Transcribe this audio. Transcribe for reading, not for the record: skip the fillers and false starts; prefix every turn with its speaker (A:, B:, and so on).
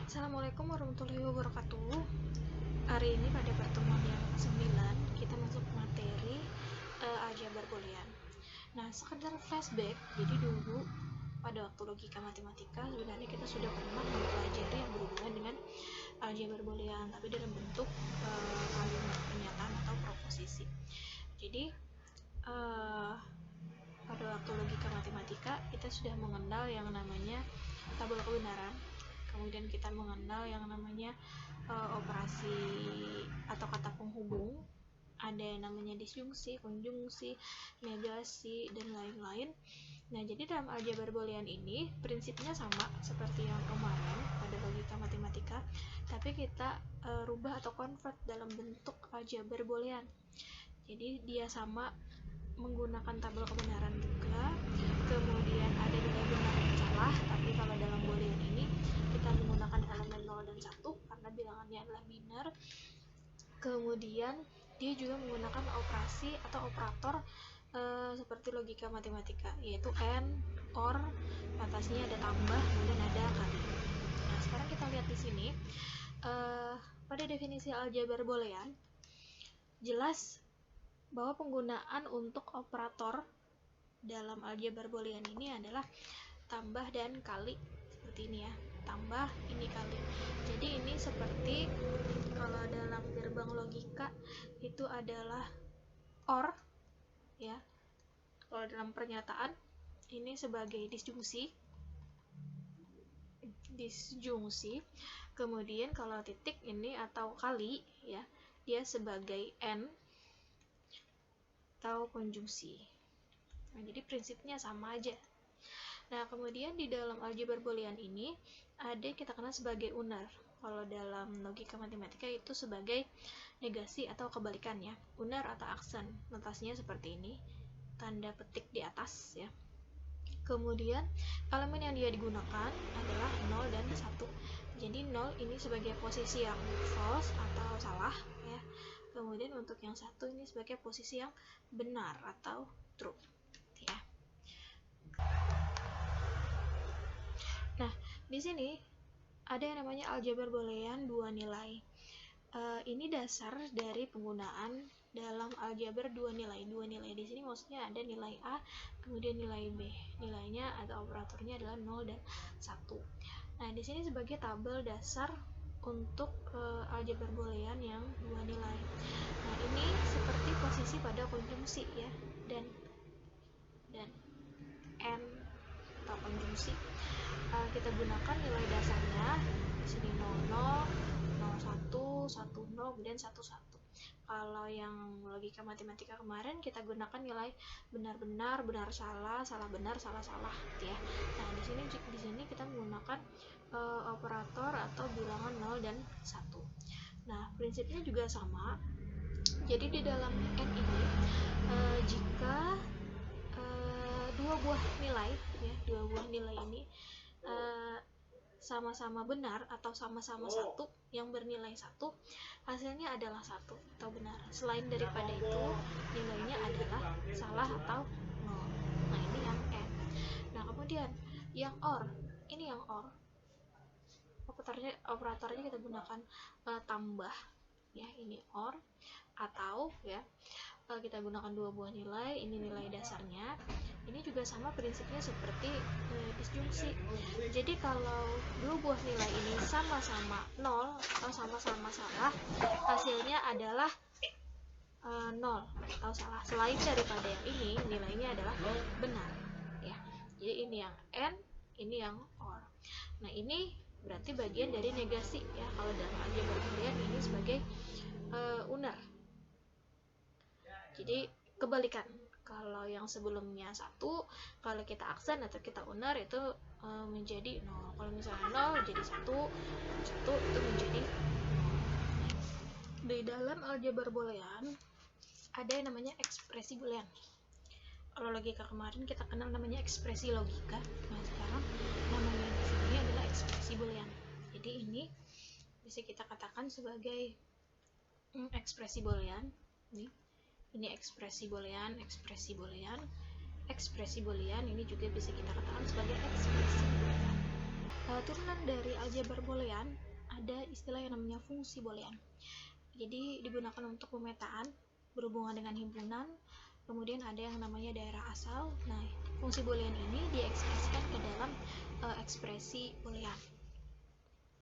A: Assalamualaikum warahmatullahi wabarakatuh. Hari ini pada pertemuan yang ke-9 kita masuk materi aljabar boolean. Nah, sekedar flashback, jadi dulu pada waktu logika matematika sebenarnya kita sudah pernah mempelajari yang berhubungan dengan aljabar boolean, tapi dalam bentuk kalimat pernyataan atau proposisi. Jadi pada waktu logika matematika kita sudah mengenal yang namanya tabel kebenaran, kemudian kita mengenal yang namanya operasi atau kata penghubung, ada yang namanya disjungsi, konjungsi, negasi, dan lain-lain. Nah, jadi dalam aljabar boolean ini prinsipnya sama seperti yang kemarin pada logika matematika, tapi kita rubah atau convert dalam bentuk aljabar boolean. Jadi dia sama menggunakan tabel kebenaran juga, kemudian ada nilai benar dan salah, tapi kalau dalam boolean ini kita menggunakan elemen 0 dan 1 karena bilangannya adalah biner. Kemudian dia juga menggunakan operasi atau operator seperti logika matematika, yaitu and, or, atasnya ada tambah, kemudian ada kali. Nah, sekarang kita lihat di sini pada definisi aljabar boolean jelas bahwa penggunaan untuk operator dalam aljabar boolean ini adalah tambah dan kali, seperti ini ya, tambah ini kali. Jadi ini seperti kalau dalam gerbang logika itu adalah or ya, kalau dalam pernyataan ini sebagai disjungsi, kemudian kalau titik ini atau kali ya, dia sebagai and atau konjungsi. Nah, jadi prinsipnya sama aja. Nah, kemudian di dalam aljabar boolean ini ada yang kita kenal sebagai unar. Kalau dalam logika matematika itu sebagai negasi atau kebalikannya, unar atau aksen. Notasinya seperti ini, tanda petik di atas ya. Kemudian elemen yang dia digunakan adalah 0 dan 1. Jadi 0 ini sebagai posisi yang false atau salah ya. Kemudian untuk yang satu ini sebagai posisi yang benar atau true ya. Nah, di sini ada yang namanya aljabar boolean dua nilai. Ini dasar dari penggunaan dalam aljabar dua nilai. Dua nilai di sini maksudnya ada nilai A, kemudian nilai B. Nilainya atau operatornya adalah 0 dan 1. Nah, di sini sebagai tabel dasar untuk aljabar boolean yang dua nilai. Nah, ini seperti posisi pada konjungsi ya, dan and atau konjungsi. Kita gunakan nilai dasarnya di sini 00, 01, 10, kemudian 11. Kalau yang logika matematika kemarin kita gunakan nilai benar-benar, benar salah, salah benar, salah salah ya. Nah, di sini kita menggunakan operator atau bilangan 0 dan 1. Nah, prinsipnya juga sama. Jadi di dalam n ini jika dua buah nilai ini sama-sama benar atau sama-sama satu yang bernilai 1, hasilnya adalah 1 atau benar. Selain daripada itu nilainya adalah salah atau 0. Nah, ini yang n. Nah, kemudian yang or, ini yang or. Operatornya kita gunakan tambah ya, ini or, atau ya kita gunakan dua buah nilai, ini nilai dasarnya. Ini juga sama prinsipnya seperti disjungsi. Jadi kalau dua buah nilai ini sama-sama 0 atau sama-sama salah, hasilnya adalah 0 atau salah. Selain daripada yang ini, nilainya adalah benar ya. Jadi ini yang and, ini yang or. Nah, ini berarti bagian dari negasi ya. Kalau dalam aljabar boolean ini sebagai unar. Jadi kebalikan. Kalau yang sebelumnya 1, kalau kita aksen atau kita unar itu menjadi 0. Kalau misalnya 0 jadi 1 itu menjadi 0. Di dalam aljabar boolean ada yang namanya ekspresi boolean. Kalau logika kemarin kita kenal namanya ekspresi logika. Nah, sekarang namanya di sini adalah ekspresi boolean. Jadi ini bisa kita katakan sebagai ekspresi boolean. Ini ekspresi boolean. Ekspresi boolean ini juga bisa kita katakan sebagai ekspresi boolean. Turunan dari aljabar boolean ada istilah yang namanya fungsi boolean. Jadi digunakan untuk pemetaan berhubungan dengan himpunan. Kemudian ada yang namanya daerah asal. Nah, fungsi boolean ini diekspresikan ke dalam ekspresi boolean.